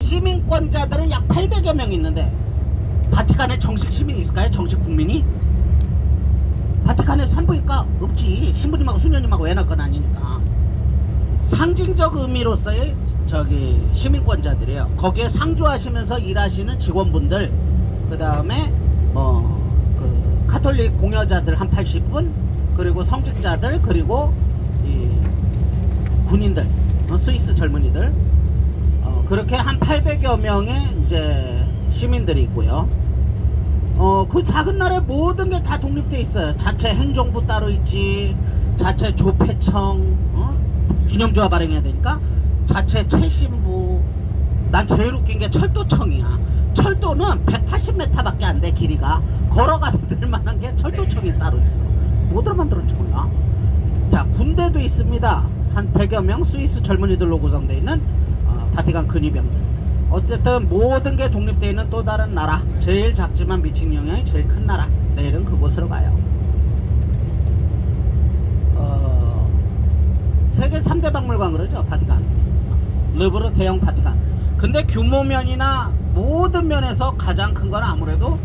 시민권자들은 약 800여 명 있는데 바티칸에 정식 시민이 있을까요? 정식 국민이? 바티칸에 산부인과 없지. 신부님하고 수녀님하고 애날 건 아니니까. 상징적 의미로서의 시민권자들이에요. 거기에 상주하시면서 일하시는 직원분들, 그 다음에 카톨릭 공여자들 한 80분, 그리고 성직자들, 그리고 이 군인들, 스위스 젊은이들, 그렇게 한 800여 명의 이제 시민들이 있고요. 그 작은 나라에 모든 게 다 독립되어 있어요. 자체 행정부 따로 있지, 자체 조폐청, 기념조화 발행해야 되니까 자체 채신부. 난 제일 웃긴 게 철도청이야. 철도는 180m 밖에 안 돼. 길이가 걸어가도 될 만한 게 철도청이 따로 있어. 뭐들어 만들었는지 몰라. 자, 군대도 있습니다. 한 100여 명 스위스 젊은이들로 구성되어 있는 바티칸 근위병들. 어쨌든 모든 게 독립되어 있는 또 다른 나라, 제일 작지만 미친 영향이 제일 큰 나라. 내일은 그곳으로 가요. 세계 3대 박물관 그러죠. 바티칸, 르브르, 대형 바티칸. 근데 규모면이나 모든 면에서 가장 큰 건 아무래도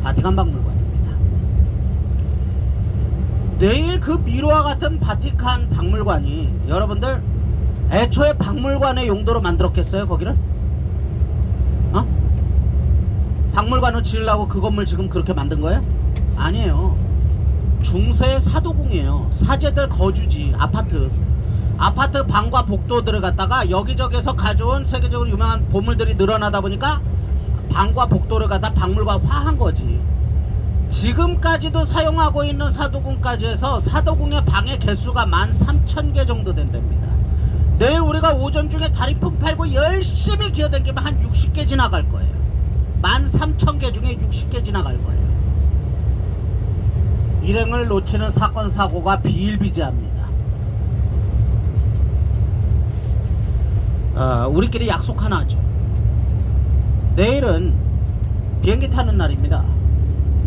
바티칸 박물관입니다. 내일 그 미로와 같은 바티칸 박물관이 여러분들 애초에 박물관의 용도로 만들었겠어요? 거기를? 박물관을 지으려고 그 건물 지금 그렇게 만든 거예요? 아니에요. 중세의 사도궁이에요. 사제들 거주지. 아파트 방과 복도들을 갖다가 여기저기서 가져온 세계적으로 유명한 보물들이 늘어나다 보니까 방과 복도를 갖다 박물관화한 거지. 지금까지도 사용하고 있는 사도궁까지 해서 사도궁의 방의 개수가 13,000개 정도 된답니다. 내일 우리가 오전 중에 다리풍 팔고 열심히 기어다니면 한 60개 지나갈 거예요. 13,000개 중에 60개 지나갈 거예요. 일행을 놓치는 사건 사고가 비일비재합니다. 우리끼리 약속 하나 하죠. 내일은 비행기 타는 날입니다.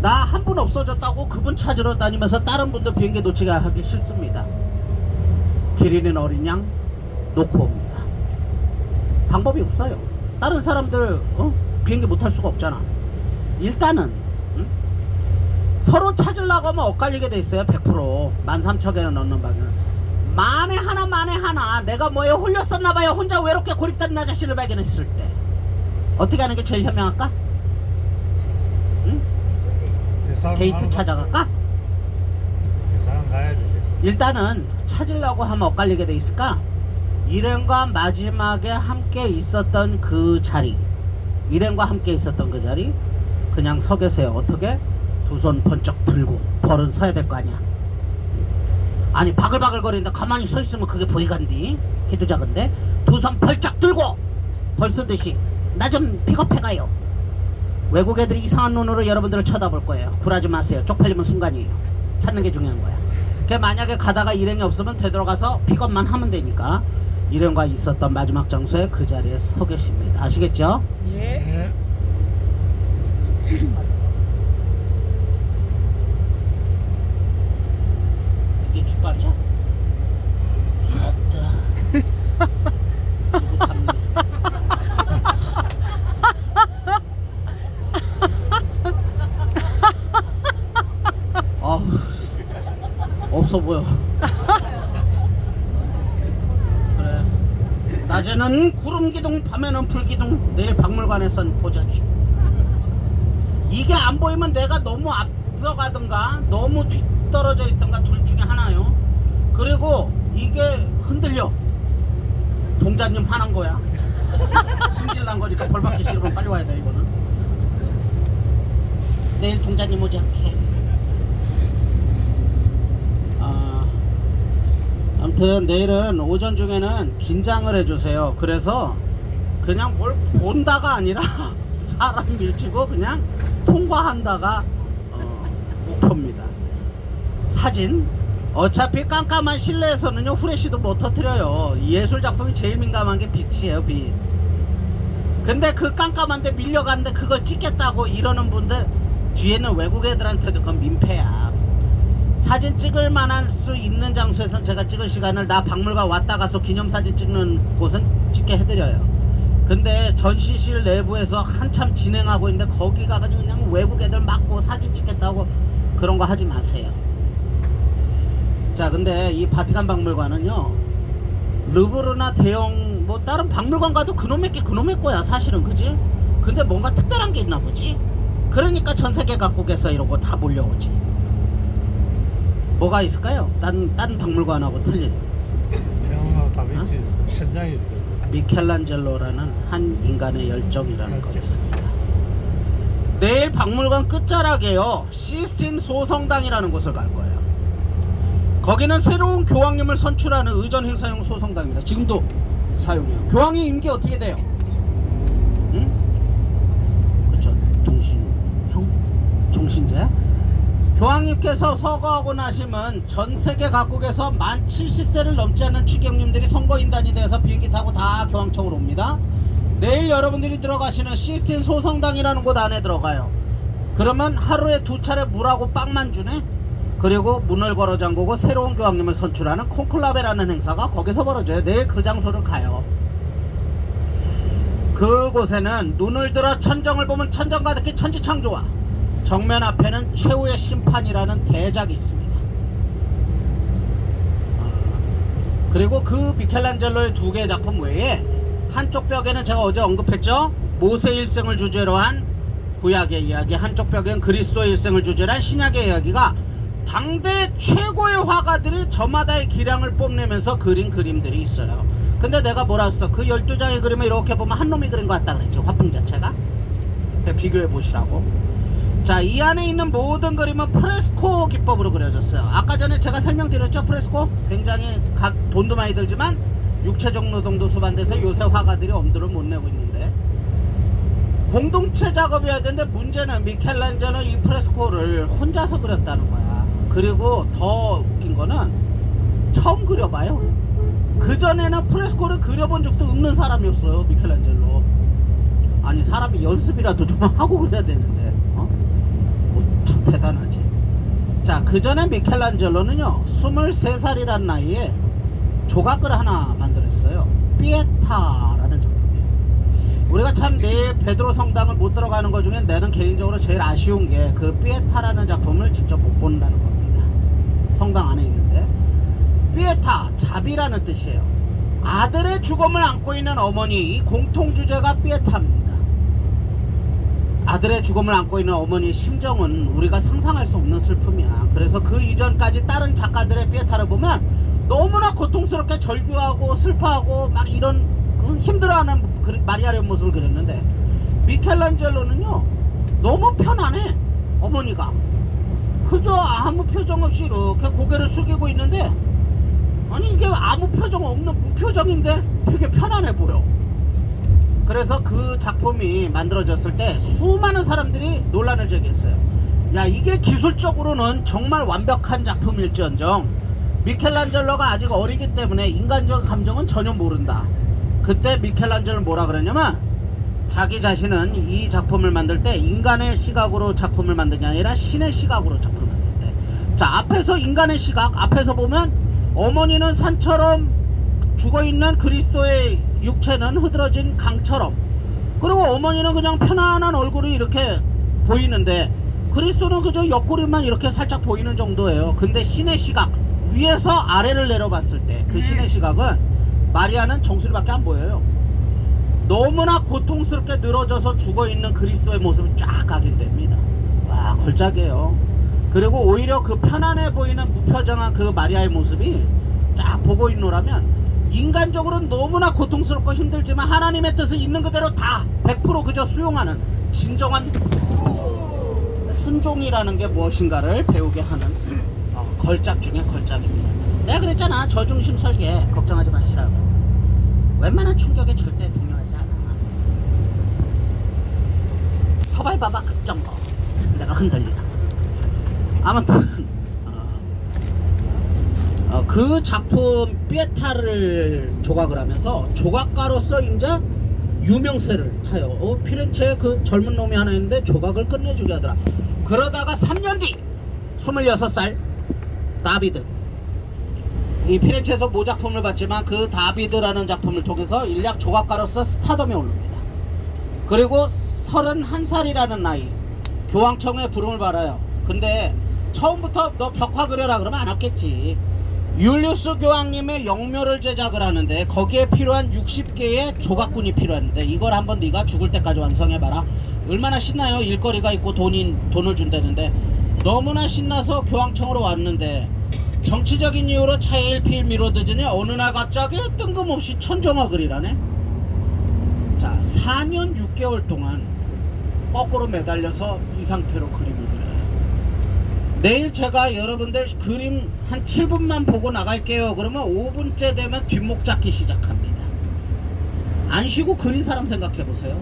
나 한 분 없어졌다고 그분 찾으러 다니면서 다른 분들 비행기 놓치게 하기 싫습니다. 길 잃은 어린 양 놓고 옵니다. 방법이 없어요. 다른 사람들 비행기 못 탈 수가 없잖아. 일단은 서로 찾으려고 하면 엇갈리게 돼 있어요. 100% 13,000개나 넣는 방향. 만에 하나 내가 뭐에 홀렸었나봐요. 혼자 외롭게 고립된 아저씨를 발견했을 때 어떻게 하는 게 제일 현명할까? 응? 게이트 찾아갈까? 일단은 찾으려고 하면 엇갈리게 돼 있을까? 일행과 마지막에 함께 있었던 그 자리, 일행과 함께 있었던 그 자리 그냥 서 계세요. 어떻게? 두 손 번쩍 들고. 벌은 서야 될 거 아니야. 아니 바글바글 거리는데 가만히 서 있으면 그게 보이간디. 키도 작은데 두 손 벌쩍 들고 벌 쓰듯이 나 좀 픽업해가요. 외국 애들이 이상한 눈으로 여러분들을 쳐다볼 거예요. 굴하지 마세요. 쪽팔리면 순간이에요. 찾는 게 중요한 거야. 그러니까 만약에 가다가 일행이 없으면 되돌아가서 픽업만 하면 되니까 일행과 있었던 마지막 장소에 그 자리에 서 계십니다. 아시겠죠? 예. 이게 깃발이야? 맞다. 누구 탑니다. 없어 보여. 그래. 낮에는 구름기둥, 밤에는 불기둥. 내일 박물관에선 보자기. 이게 안 보이면 내가 너무 앞서가든가 너무 뒤떨어져 있던가 둘 중에 하나요. 그리고 이게 흔들려. 동자님 화난 거야. 승질난 거니까 벌 받기 싫으면 빨리 와야 돼. 이거는 내일 동자님 오지 않게. 아무튼 내일은 오전 중에는 긴장을 해주세요. 그래서 그냥 뭘 본다가 아니라 사람 밀치고 그냥 통과한다가 목표입니다. 사진 어차피 깜깜한 실내에서는요 후레쉬도 못 터뜨려요. 예술작품이 제일 민감한 게 빛이에요. 빛. 근데 그 깜깜한데 밀려가는데 그걸 찍겠다고 이러는 분들 뒤에는 외국 애들한테도 그건 민폐야. 사진 찍을 만한 수 있는 장소에서 제가 찍을 시간을 나 박물관 왔다 가서 기념사진 찍는 곳은 찍게 해드려요. 근데 전시실 내부에서 한참 진행하고 있는데 거기 가가지고 그냥 외국 애들 막고 사진 찍겠다고 그런 거 하지 마세요. 자, 근데 이 바티칸 박물관은요, 르브르나 대형 뭐 다른 박물관 가도 그놈의 게 그놈의 거야 사실은, 그지? 근데 뭔가 특별한 게 있나 보지. 그러니까 전 세계 각국에서 이러고 다 몰려오지. 뭐가 있을까요? 딴 박물관하고 틀린. 레오나르도 다빈치 천장이지. 미켈란젤로라는 한 인간의 열정이라는 거였습니다. 내일 박물관 끝자락에요, 시스틴 소성당이라는 곳을 갈 거예요. 거기는 새로운 교황님을 선출하는 의전 행사용 소성당입니다. 지금도 사용해요. 교황이 임기 어떻게 돼요? 응? 그쵸, 종신제. 교황님께서 서거하고 나시면 전 세계 각국에서 만 70세를 넘지 않는 추경님들이 선거인단이 돼서 비행기 타고 다 교황청으로 옵니다. 내일 여러분들이 들어가시는 시스틴 소성당이라는 곳 안에 들어가요. 그러면 하루에 2차례 물하고 빵만 주네. 그리고 문을 걸어 잠그고 새로운 교황님을 선출하는 콘클라베라는 행사가 거기서 벌어져요. 내일 그 장소를 가요. 그곳에는 눈을 들어 천정을 보면 천정 가득히 천지창조와 정면 앞에는 최후의 심판이라는 대작이 있습니다. 그리고 그 미켈란젤로의 2개의 작품 외에 한쪽 벽에는 제가 어제 언급했죠, 모세 일생을 주제로 한 구약의 이야기, 한쪽 벽에는 그리스도의 일생을 주제로 한 신약의 이야기가 당대 최고의 화가들이 저마다의 기량을 뽐내면서 그린 그림들이 있어요. 근데 내가 뭐라 했어? 그 12장의 그림을 이렇게 보면 한 놈이 그린 것 같다 그랬지, 화풍 자체가. 비교해 보시라고. 자, 이 안에 있는 모든 그림은 프레스코 기법으로 그려졌어요. 아까 전에 제가 설명드렸죠, 프레스코? 굉장히 돈도 많이 들지만 육체적 노동도 수반돼서 요새 화가들이 엄두를 못 내고 있는데, 공동체 작업이어야 되는데 문제는 미켈란젤로 이 프레스코를 혼자서 그렸다는 거야. 그리고 더 웃긴 거는 처음 그려봐요. 그전에는 프레스코를 그려본 적도 없는 사람이었어요, 미켈란젤로. 아니, 사람이 연습이라도 좀 하고 그래야 되는데, 참 대단하지. 자, 그전에 미켈란젤로는요 23살이란 나이에 조각을 하나 만들었어요. 피에타라는 작품이에요. 우리가 참 내일 베드로 성당을 못 들어가는 것 중에 나는 개인적으로 제일 아쉬운 게 그 피에타라는 작품을 직접 못 본다는 겁니다. 성당 안에 있는데, 피에타, 자비라는 뜻이에요. 아들의 죽음을 안고 있는 어머니, 이 공통 주제가 피에타입니다. 아들의 죽음을 안고 있는 어머니의 심정은 우리가 상상할 수 없는 슬픔이야. 그래서 그 이전까지 다른 작가들의 피에타를 보면 너무나 고통스럽게 절규하고 슬퍼하고 막 이런 힘들어하는 마리아의 모습을 그렸는데, 미켈란젤로는요 너무 편안해. 어머니가 그저 아무 표정 없이 이렇게 고개를 숙이고 있는데, 아니 이게 아무 표정 없는 무표정인데 되게 편안해 보여. 그래서 그 작품이 만들어졌을 때 수많은 사람들이 논란을 제기했어요. 야, 이게 기술적으로는 정말 완벽한 작품일지언정 미켈란젤로가 아직 어리기 때문에 인간적 감정은 전혀 모른다. 그때 미켈란젤로는 뭐라 그랬냐면, 자기 자신은 이 작품을 만들 때 인간의 시각으로 작품을 만든 게 아니라 신의 시각으로 작품을 만든대. 자, 앞에서 인간의 시각, 앞에서 보면 어머니는 산처럼 죽어있는 그리스도의 육체는 흐드러진 강처럼, 그리고 어머니는 그냥 편안한 얼굴이 이렇게 보이는데 그리스도는 그저 옆구리만 이렇게 살짝 보이는 정도예요. 근데 신의 시각, 위에서 아래를 내려봤을 때 그 신의 시각은 마리아는 정수리밖에 안 보여요. 너무나 고통스럽게 늘어져서 죽어있는 그리스도의 모습이 쫙 각인됩니다. 와, 걸작이에요. 그리고 오히려 그 편안해 보이는 무표정한 그 마리아의 모습이 쫙 보고 있노라면, 인간적으로는 너무나 고통스럽고 힘들지만 하나님의 뜻을 있는 그대로 다 100% 그저 수용하는 진정한 순종이라는 게 무엇인가를 배우게 하는 걸작 중에 걸작입니다. 내가 그랬잖아, 저중심 설계 걱정하지 마시라고. 웬만한 충격에 절대 동요하지 않아. 서바이바바 급정거 내가 흔들리나. 아무튼 그 작품 피에타를 조각을 하면서 조각가로서 이제 유명세를 타요. 피렌체에 그 젊은 놈이 하나 있는데 조각을 끝내주게 하더라. 그러다가 3년 뒤 26살 다비드, 이 피렌체에서 모작품을 받지만 그 다비드라는 작품을 통해서 일약 조각가로서 스타덤에 오릅니다. 그리고 31살이라는 나이, 교황청의 부름을 받아요. 근데 처음부터 너 벽화 그려라 그러면 안 왔겠지. 율리우스 교황님의 영묘를 제작을 하는데 거기에 필요한 60개의 조각군이 필요했는데 이걸 한번 네가 죽을 때까지 완성해봐라. 얼마나 신나요? 일거리가 있고 돈을 준다는데. 너무나 신나서 교황청으로 왔는데 정치적인 이유로 차에 1필 미뤄두더니 어느 날 갑자기 뜬금없이 천정화 그리라네. 자, 4년 6개월 동안 거꾸로 매달려서 이 상태로 그림을 그려요. 내일 제가 여러분들 그림 한 7분만 보고 나갈게요. 그러면 5분째 되면 뒷목 잡기 시작합니다. 안 쉬고 그린 사람 생각해 보세요.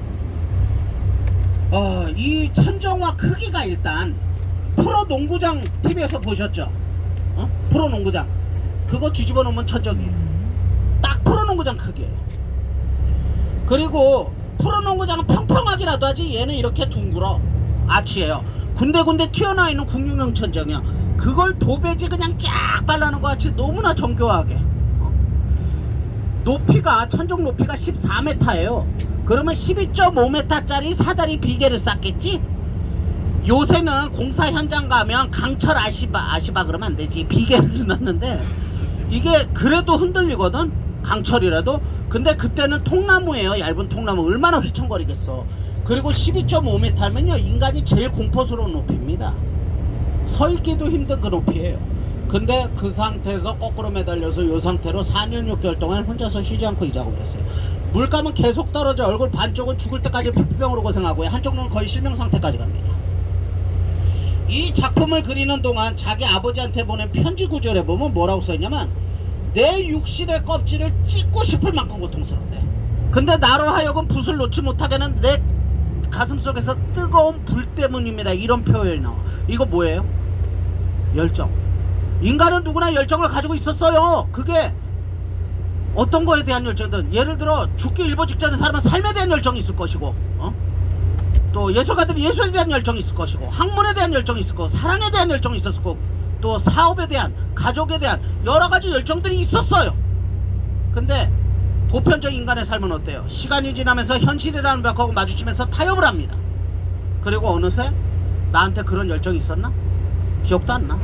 이 천정화 크기가 일단 프로농구장 TV에서 보셨죠? 프로농구장 그거 뒤집어 놓으면 천정이에요. 딱 프로농구장 크기예요. 그리고 프로농구장은 평평하기라도 하지 얘는 이렇게 둥글어 아치예요. 군데군데 튀어나와 있는 국육용 천정이야. 그걸 도배지 그냥 쫙 발라놓은 것 같이 너무나 정교하게. 높이가 천정 높이가 14m예요. 그러면 12.5m짜리 사다리 비계를 쌌겠지? 요새는 공사 현장 가면 강철 아시바 그러면 안 되지. 비계를 넣는데 이게 그래도 흔들리거든. 강철이라도. 근데 그때는 통나무예요. 얇은 통나무. 얼마나 휘청거리겠어. 그리고 12.5m면요 인간이 제일 공포스러운 높이입니다. 서 있기도 힘든 그 높이에요. 근데 그 상태에서 거꾸로 매달려서 이 상태로 4년 6개월 동안 혼자서 쉬지 않고 이 작업을 했어요. 물감은 계속 떨어져. 얼굴 반쪽은 죽을 때까지 피부병으로 고생하고요. 한쪽 눈은 거의 실명 상태까지 갑니다. 이 작품을 그리는 동안 자기 아버지한테 보낸 편지 구절에 보면 뭐라고 써있냐면 내 육신의 껍질을 찢고 싶을 만큼 고통스럽대. 근데 나로 하여금 붓을 놓지 못하게 하는 내 가슴속에서 뜨거운 불 때문입니다. 이런 표현이 나와. 이거 뭐예요? 열정. 인간은 누구나 열정을 가지고 있었어요. 그게 어떤 거에 대한 열정이든 예를 들어 죽기 일보 직전에 사람은 삶에 대한 열정이 있을 것이고 또 예술가들은 예술에 대한 열정이 있을 것이고 학문에 대한 열정이 있을 거고 사랑에 대한 열정이 있었을 거고 또 사업에 대한 가족에 대한 여러가지 열정들이 있었어요. 근데 보편적 인간의 삶은 어때요? 시간이 지나면서 현실이라는 벽하고 마주치면서 타협을 합니다. 그리고 어느새 나한테 그런 열정이 있었나? 기억도 안 나.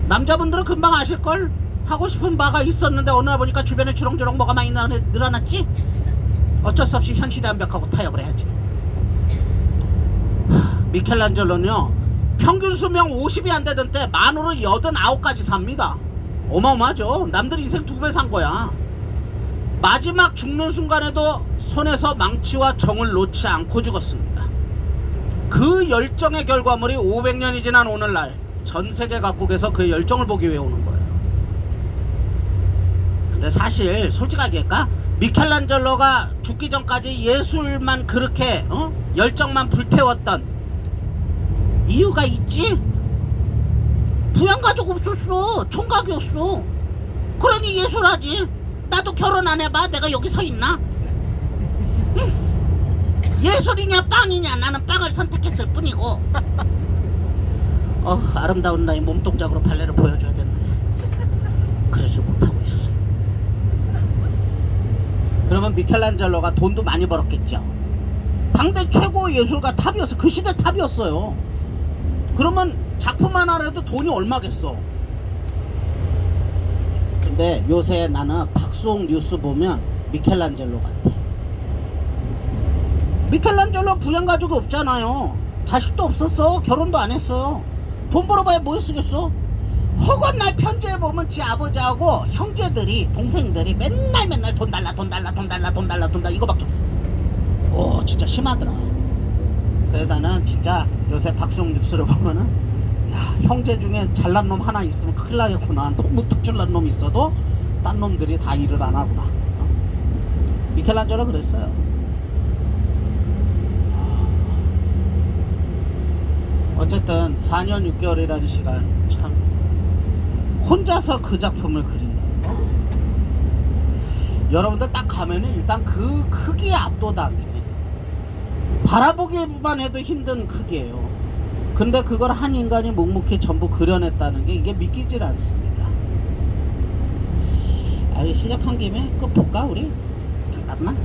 남자분들은 금방 아실걸? 하고 싶은 바가 있었는데 어느 날 보니까 주변에 주렁주렁 뭐가 많이 늘어났지? 어쩔 수 없이 현실이라는 벽하고 타협을 해야지. 미켈란젤로는요 평균 수명 50이 안 되던 때 만으로 89까지 삽니다. 어마어마하죠. 남들 인생 2배 산 거야. 마지막 죽는 순간에도 손에서 망치와 정을 놓지 않고 죽었습니다. 그 열정의 결과물이 500년이 지난 오늘날 전 세계 각국에서 그 열정을 보기 위해 오는 거예요. 근데 사실 솔직하게 할까? 미켈란젤로가 죽기 전까지 예술만 그렇게 열정만 불태웠던 이유가 있지? 부양가족 없었어. 총각이었어. 그러니 예술하지. 나도 결혼 안 해봐. 내가 여기 서 있나? 예술이냐 빵이냐. 나는 빵을 선택했을 뿐이고. 아름다운 나의 몸동작으로 발레를 보여줘야 되는데 그러지 못하고 있어. 그러면 미켈란젤로가 돈도 많이 벌었겠죠. 당대 최고 예술가 탑이었어. 그 시대 탑이었어요. 그러면 작품 하나라도 돈이 얼마겠어. 근데 요새 나는 박수홍 뉴스 보면 미켈란젤로 같아. 미켈란젤로 부양가족이 없잖아요. 자식도 없었어. 결혼도 안 했어요. 돈 벌어봐야 뭐에 쓰겠어. 허건 날 편지에 보면 지 아버지하고 형제들이 동생들이 맨날 돈 달라 이거밖에 없어. 오 진짜 심하더라. 그래서 나는 진짜 요새 박수홍 뉴스를 보면은 야 형제 중에 잘난 놈 하나 있으면 큰일 나겠구나. 너무 특출난 놈이 있어도 딴 놈들이 다 일을 안 하구나. 미켈란젤로 그랬어요. 어쨌든 4년 6개월이라는 시간 참 혼자서 그 작품을 그린다는 거. 여러분들 딱 가면은 일단 그 크기에 압도당해. 바라보기만 해도 힘든 크기예요. 근데 그걸 한 인간이 묵묵히 전부 그려냈다는 게 이게 믿기질 않습니다. 시작한 김에 끝 볼까 우리? 잠깐만.